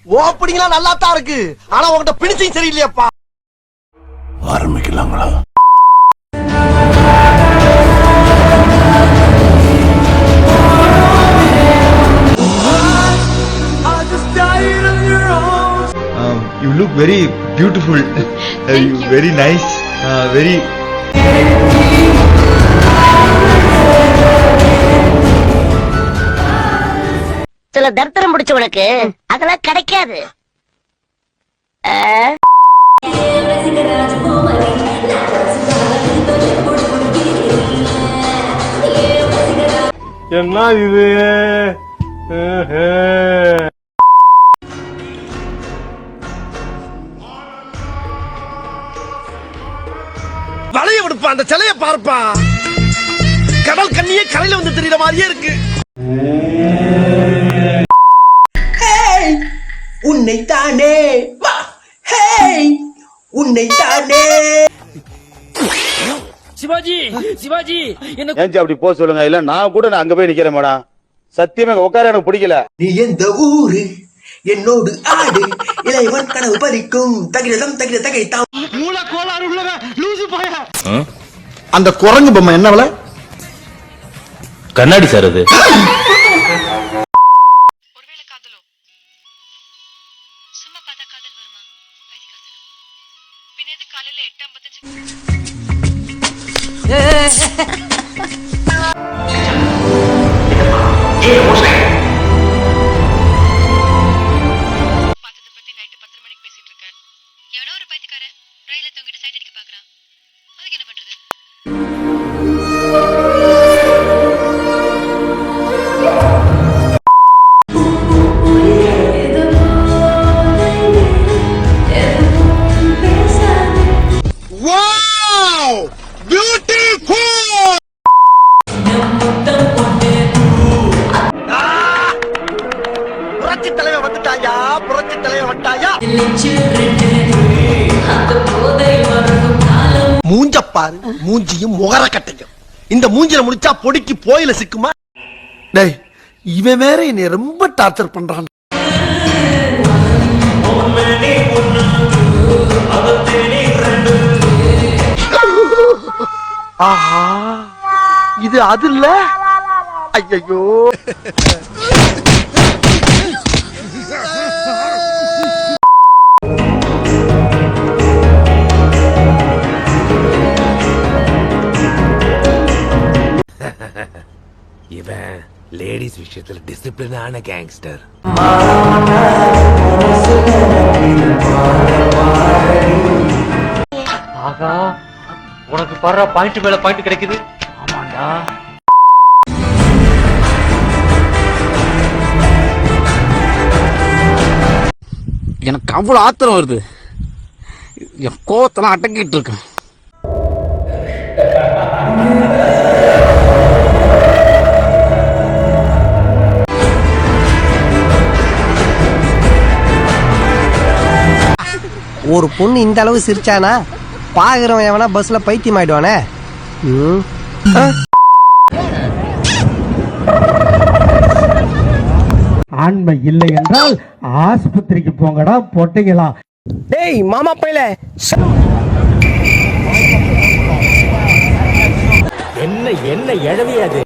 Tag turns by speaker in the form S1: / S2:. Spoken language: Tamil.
S1: ஓப்பனிங்லாம் நல்லா தான் இருக்கு, ஆனா உங்ககிட்ட பினிஷிங் சரியில்லையாப்பா.
S2: ஆரம்பிக்கலாங்களா?
S3: You look very beautiful. Very nice. Very.
S4: சில தர்த்தரம் பிடிச்சவனுக்கு அதெல்லாம் கிடைக்காது.
S5: என்ன இது?
S1: வளைய விடுப்பா, அந்த சிலைய பார்ப்பா. கடல் கண்ணியே கரையில வந்து தெரியற மாதிரியே இருக்கு.
S6: உன்னைத்தானே உன்னைத்தானே.
S7: சிவாஜி சிவாஜி என்ன
S8: ஏன் அப்படி போக சொல்லுங்க, இல்ல நான் கூட அங்க போய் நிக்கிறேன் மேடம். சத்தியமா உட்கார எனக்கு பிடிக்கல.
S6: நீ எந்த ஊரு என்னோடு ஆடு, இளைவன் கனவு பறிக்கும் தகிரதம் தகிர தகைத்தாம்.
S1: மூல கோளாறு உள்ளவன் லூசு பாய.
S2: அந்த குரங்கு பொம்மை என்ன விலை?
S9: கண்ணாடி சார் அது.
S10: ஒருவேளை காதலோ சும்மா பார்த்தா காதல் வருமா? பைத்தி காதலோ பின்ன எது காலையில 8:55 பார்த்தத பத்தி நைட்டு 10 மணிக்கு பேசிட்டு இருக்கேன். எவனோ ஒரு பைத்தியக்காரன் ரயில தொங்கிட்டு சைட் அடிக்க பாக்குறான். அதுக்கு என்ன பண்றது?
S1: புரட்சி தலைவன் வந்துட்டாயா, புரட்சி தலைவன் வந்துட்டாயா. மூஞ்ச பாரு, மூஞ்சியும் முகர கட்டையும். இந்த மூஞ்சில முடிச்சா பொடிக்கு போயில சிக்குமா? டேய், இவன் வேற என்னை ரொம்ப டார்ச்சர் பண்றான். ஆஹா, இது அது இல்ல. ஐயோ,
S9: இவன் லேடிஸ் விஷயத்துல டிசிப்ளினான கேங்ஸ்டர்.
S7: ஆகா உனக்கு படுற பாயிண்ட் மேல பாயிண்ட் கிடைக்குது. ஆமாண்டா.
S9: எனக்கு அவ்வளவு ஆத்திரம் வருது. என் கோவத்தெல்லாம் அடக்கிட்டு இருக்கேன்.
S6: ஒரு பொண்ணு இந்த அளவு சிரிச்சானா பாக்குறவன் எவனா பஸ்ல பைத்தியம் ஆயிடுவானே.
S5: ஆண்மை இல்லை என்றால் ஆஸ்பத்திரிக்கு போங்கடா பொட்டைகளா.
S6: டேய் மாமா பையல,
S7: என்ன என்ன எழவியாது.